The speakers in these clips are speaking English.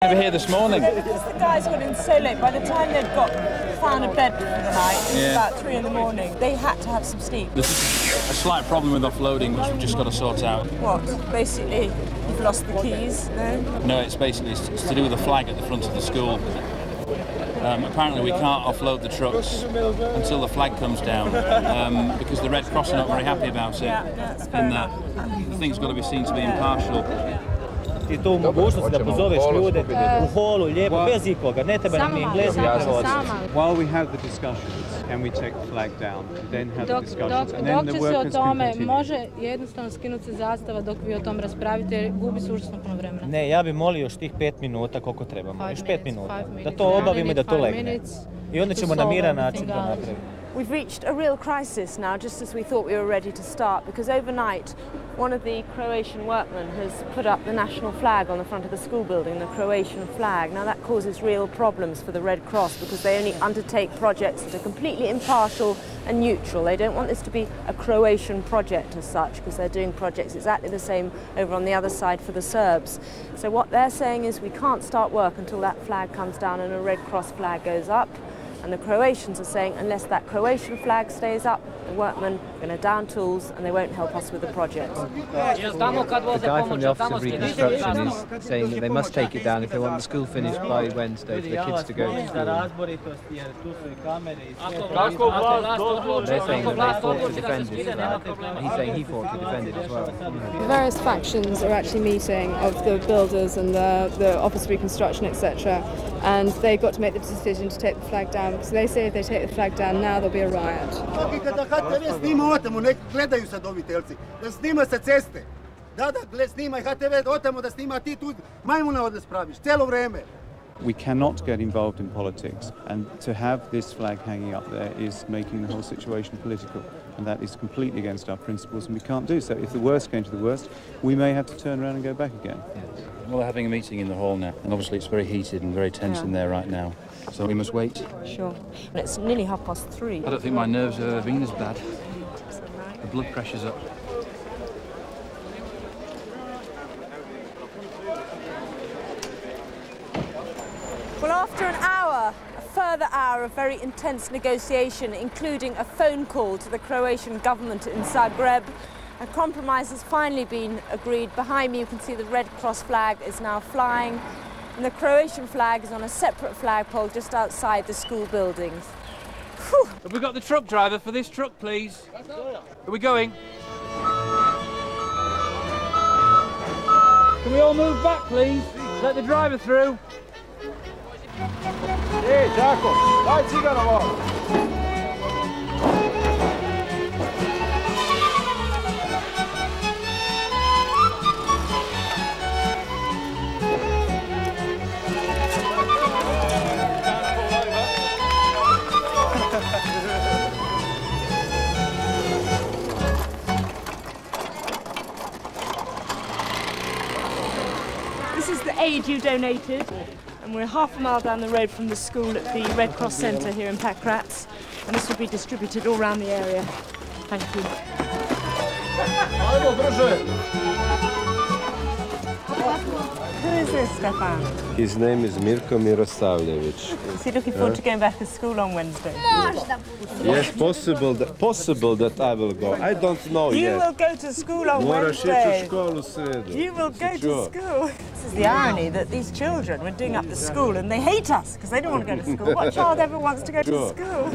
Over here this morning. Because the guys got in so late, by the time they'd found a bed for the night, it was about 3 in the morning, they had to have some sleep. There's a slight problem with offloading, which we've just got to sort out. What? Basically, you've lost the keys, no? No, it's to do with the flag at the front of the school. Apparently we can't offload the trucks until the flag comes down because the Red Cross are not very happy about it. Yeah, that's fair enough. The thing's got to be seen to be impartial. I tu mogućnost da pozoveš ljude u holu, lijepo, bez ikoga, ne treba ni Englezi, ne treba odsjeti. While we have the discussions, can we take the flag down, then have the discussions, and then dok the će se o workers can tome, continue. može jednostavno skinuti se zastava dok vi o tom raspravite jer gubi se užasno puno vremena. Ne, ja bi molio još tih 5 minuta koliko trebamo, još 5 minuta, da to minutes. obavimo i da to Five legne. minutes I onda to ćemo na solve miran everything način to out. napraviti. We've reached a real crisis now, just as we thought we were ready to start, because overnight one of the Croatian workmen has put up the national flag on the front of the school building, the Croatian flag. Now that causes real problems for the Red Cross because they only undertake projects that are completely impartial and neutral. They don't want this to be a Croatian project as such because they're doing projects exactly the same over on the other side for the Serbs. So what they're saying is we can't start work until that flag comes down and a Red Cross flag goes up. And the Croatians are saying unless that Croatian flag stays up, the workmen are going to down tools and they won't help us with the project. The guy from the Office of Reconstruction is saying that they must take it down if they want the school finished by Wednesday for the kids to go to school. They're saying that they fought to defend it, and he's saying he fought to defend it as well. The various factions are actually meeting of the builders and the Office of Reconstruction, etc. And they've got to make the decision to take the flag down because they say if they take the flag down now there'll be a riot. Kada HTV snima otamo, nek gledaju sad ovi telci, da snima sa ceste. Da, snima i HTV otamo da snima, ti tu majmuna ovdje spraviš, cijelo vreme. We cannot get involved in politics, and to have this flag hanging up there is making the whole situation political, and that is completely against our principles, and we can't do so. If the worst came to the worst, we may have to turn around and go back again. Well, they're having a meeting in the hall now, and obviously it's very heated and very tense in there right now. So we must wait. Sure. And it's nearly 3:30. I don't think my nerves have ever been as bad. The blood pressure's up. Well, after an hour, a further hour of very intense negotiation, including a phone call to the Croatian government in Zagreb, a compromise has finally been agreed. Behind me you can see the Red Cross flag is now flying, and the Croatian flag is on a separate flagpole just outside the school buildings. Whew. Have we got the truck driver for this truck, please? Are we going? Can we all move back, please? Let the driver through. Ej, Đako, daj ciganovo! This is the aid you donated, and we're half a mile down the road from the school at the Red Cross Centre here in Pakrac, and this will be distributed all around the area. Thank you. Who is this, Stefan? His name is Mirko Mirosavljević. Is he looking forward to going back to school on Wednesday? Yes, possible that I will go. I don't know You yet. will go to school on Moraš ići u Wednesday. školu u sredu. You will go to Sure. school. This is the irony that these children were doing up the school and they hate us because they don't want to go to school. What child ever wants to go to Sure. school?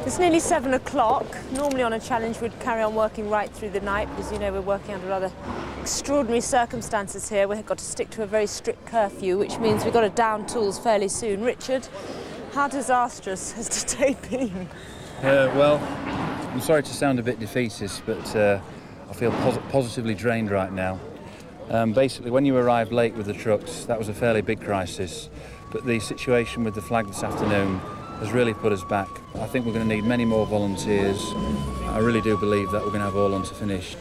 It's nearly 7 o'clock. Normally on a challenge we'd carry on working right through the night because, you know, we're working under rather extraordinary circumstances here. We've got to stick to a very strict curfew, which means we've got to down tools fairly soon. Richard, how disastrous has today been? Well, I'm sorry to sound a bit defeatist, but I feel positively drained right now. Basically, when you arrived late with the trucks, that was a fairly big crisis. But the situation with the flag this afternoon has really put us back. I think we're going to need many more volunteers. I really do believe that we're going to have all on to finish.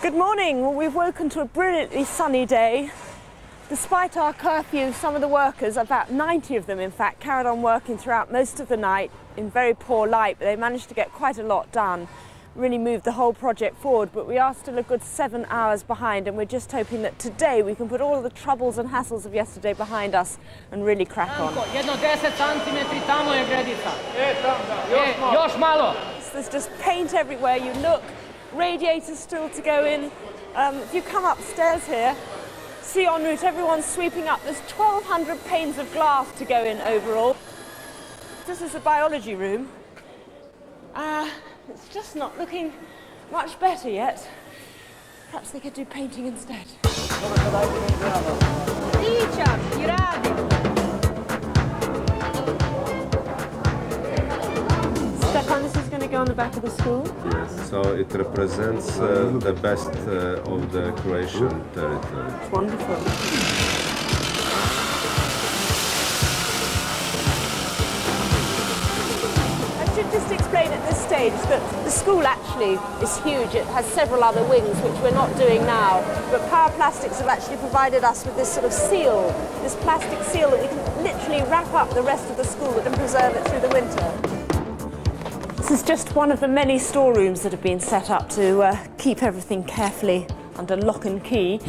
Good morning. Well, we've woken to a brilliantly sunny day. Despite our curfew, some of the workers, about 90 of them in fact, carried on working throughout most of the night in very poor light, but they managed to get quite a lot done. Really moved the whole project forward, but we are still a good 7 hours behind, and we're just hoping that today we can put all of the troubles and hassles of yesterday behind us and really crack on. There's just paint everywhere you look, radiators still to go in. If you come upstairs here, see en route, everyone's sweeping up. There's 1,200 panes of glass to go in overall. This is the biology room. It's just not looking much better yet. Perhaps they could do painting instead. Stefan, this is going to go on the back of the school? Yes, so it represents the best of the Croatian territory. It's wonderful. Just explain at this stage that the school actually is huge. It has several other wings, which we're not doing now. But Power Plastics have actually provided us with this sort of seal, this plastic seal that we can literally wrap up the rest of the school and preserve it through the winter. This is just one of the many storerooms that have been set up to keep everything carefully under lock and key.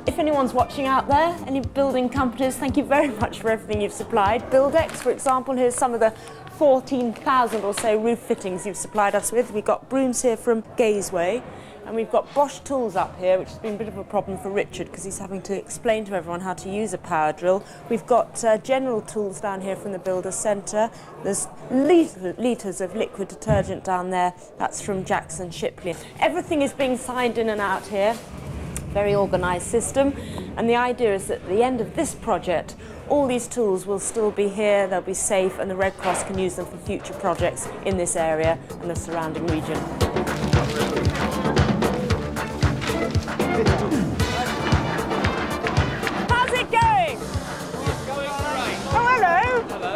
If anyone's watching out there, any building companies, thank you very much for everything you've supplied. Buildex, for example, here's some of the 14,000 or so roof fittings you've supplied us with. We've got brooms here from Gazeway, and we've got Bosch tools up here, which has been a bit of a problem for Richard because he's having to explain to everyone how to use a power drill. We've got general tools down here from the Builder Centre. There's litres of liquid detergent down there. That's from Jackson Shipley. Everything is being signed in and out here. Very organised system. And the idea is that at the end of this project, all these tools will still be here, they'll be safe, and the Red Cross can use them for future projects in this area and the surrounding region. How's it going? It's going great. Oh, hello. Hello.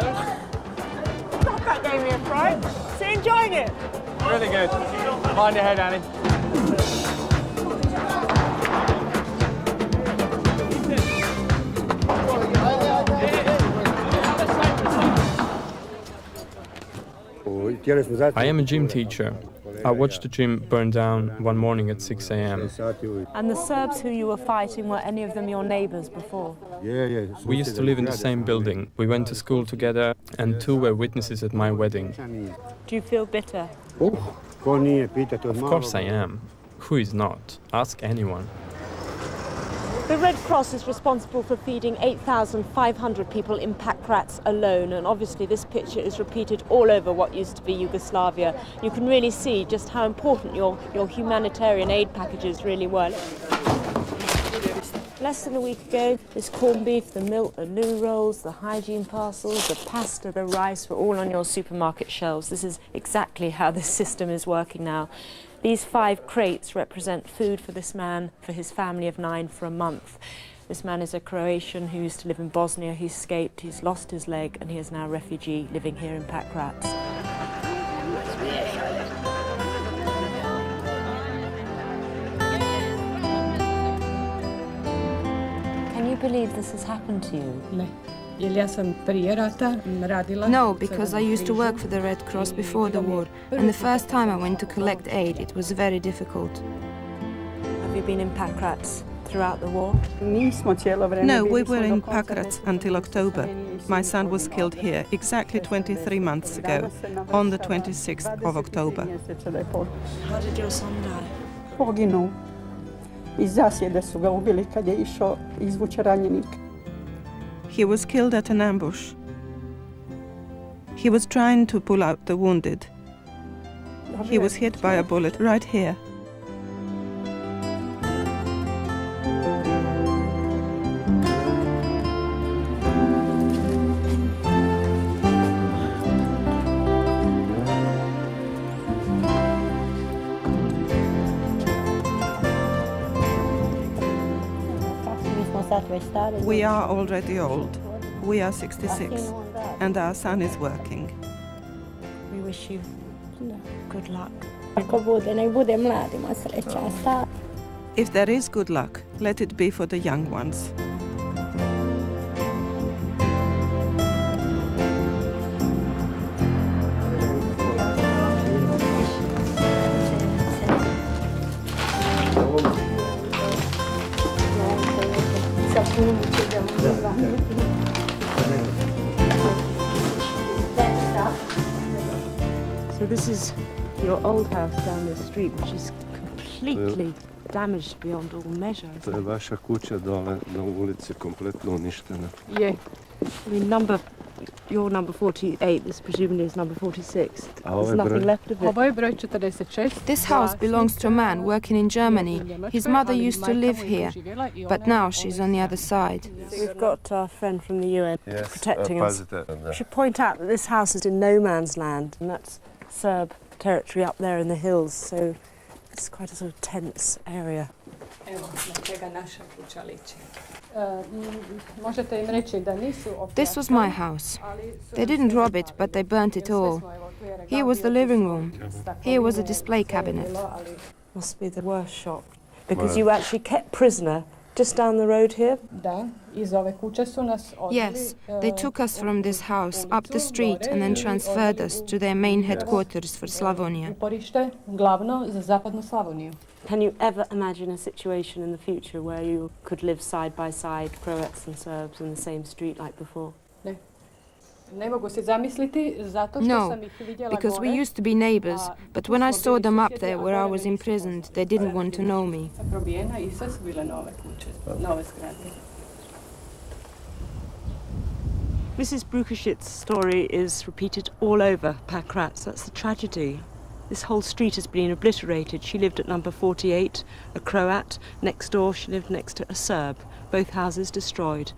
God, that gave me a fright. So you're enjoying it? Really good. Mind your head, Annie. I am a gym teacher. I watched the gym burn down one morning at 6 a.m. And the Serbs who you were fighting, were any of them your neighbours before? We used to live in the same building. We went to school together, and two were witnesses at my wedding. Do you feel bitter? Of course I am. Who is not? Ask anyone. The Red Cross is responsible for feeding 8,500 people in Pakrac alone, and obviously this picture is repeated all over what used to be Yugoslavia. You can really see just how important your humanitarian aid packages really were. Less than a week ago, this corned beef, the milk, the loo rolls, the hygiene parcels, the pasta, the rice were all on your supermarket shelves. This is exactly how this system is working now. These 5 crates represent food for this man, for his family of 9 for a month. This man is a Croatian who used to live in Bosnia. He escaped, he's lost his leg, and he is now a refugee living here in Pakrac. Can you believe this has happened to you? No, because I used to work for the Red Cross before the war, and the first time I went to collect aid, it was very difficult. Have you been in Pakrac throughout the war? No, we were in Pakrac until October. My son was killed here exactly 23 months ago, on the 26th of October. How did your son die? Poginuo. Iz zasjede su ga ubili kad je išao izvući ranjenik. He was killed at an ambush. He was trying to pull out the wounded. He was hit by a bullet right here. We are already old. We are 66, and our son is working. We wish you good luck. Ako bude, nek bude mladima sreća. If there is good luck, let it be for the young ones. So this is your old house down the street, which is completely damaged beyond all measure. To je vaša kuća dole na ulici kompletno uništena. Yeah. I mean, your number 48, this presumably is number 46. There's nothing left of it. Ovo je broj 46. This house belongs to a man working in Germany. His mother used to live here, but now she's on the other side. We've got our friend from the UN protecting us. I should point out that this house is in no man's land, and that's Serb territory up there in the hills, so it's quite a sort of tense area. This was my house. They didn't rob it, but they burnt it all. Here was the living room. Here was a display cabinet. Must be the worst shock, because you actually kept prisoner just down the road here? Yes, they took us from this house up the street and then transferred us to their main headquarters for Slavonia. Can you ever imagine a situation in the future where you could live side by side, Croats and Serbs, in the same street like before? No, because we used to be neighbors, but when I saw them up there where I was imprisoned, they didn't want to know me. Mrs. Brukashit's story is repeated all over Pakrac. That's the tragedy. This whole street has been obliterated. She lived at number 48, a Croat. Next door, she lived next to a Serb. Both houses destroyed.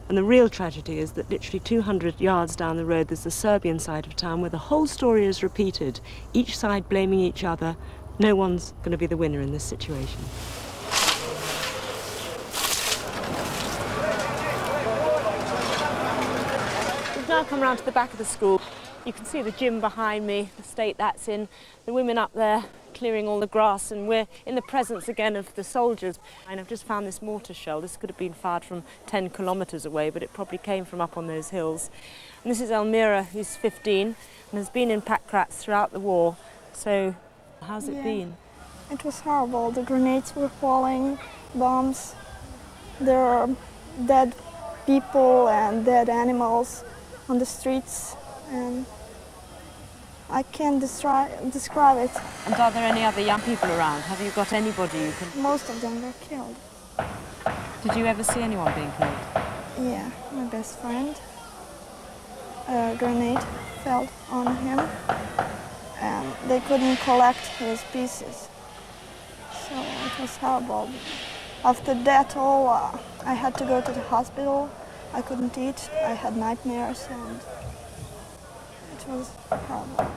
And the real tragedy is that literally 200 yards down the road, there's the Serbian side of town where the whole story is repeated, each side blaming each other. No one's going to be the winner in this situation. We've now come round to the back of the school. You can see the gym behind me, the state that's in, the women up there clearing all the grass, and we're in the presence again of the soldiers. And I've just found this mortar shell. This could have been fired from 10 kilometres away, but it probably came from up on those hills. And this is Elmira, who's 15 and has been in Pakrac throughout the war. So how's it been? It was horrible. The grenades were falling, bombs. There are dead people and dead animals on the streets, and I can't describe it. And are there any other young people around? Have you got anybody you can... Most of them were killed. Did you ever see anyone being killed? Yeah, my best friend. A grenade fell on him, and they couldn't collect his pieces. So it was horrible. After that I had to go to the hospital. I couldn't eat, I had nightmares, and it was horrible.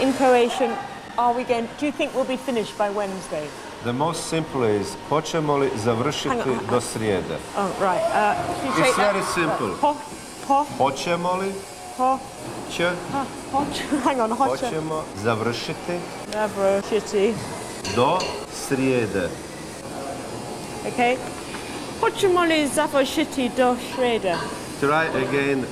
In Croatian, do you think we'll be finished by Wednesday? The most simple is, hoćemo li završiti do srijede? Oh, right. It's very simple. Hoćemo li? Hang on, hoćemo završiti do srijede. Okay. Hoćemo li završiti do srijede? Try again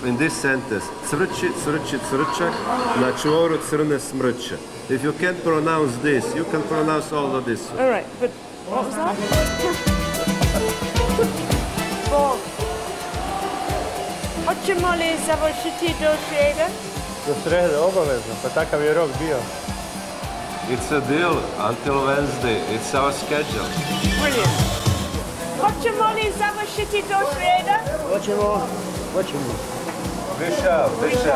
in this sentence. Crči, crči, crčak, na čvoru crne smrće. If you can't pronounce this, you can pronounce all of this. All right, but what was that? Hoćemo li završiti do srijede? Do srijede, obavezno, pa takav je rok bio. It's a deal until Wednesday. It's our schedule. Brilliant. Hoćemo li završiti do srijeda? Hoćemo. Više.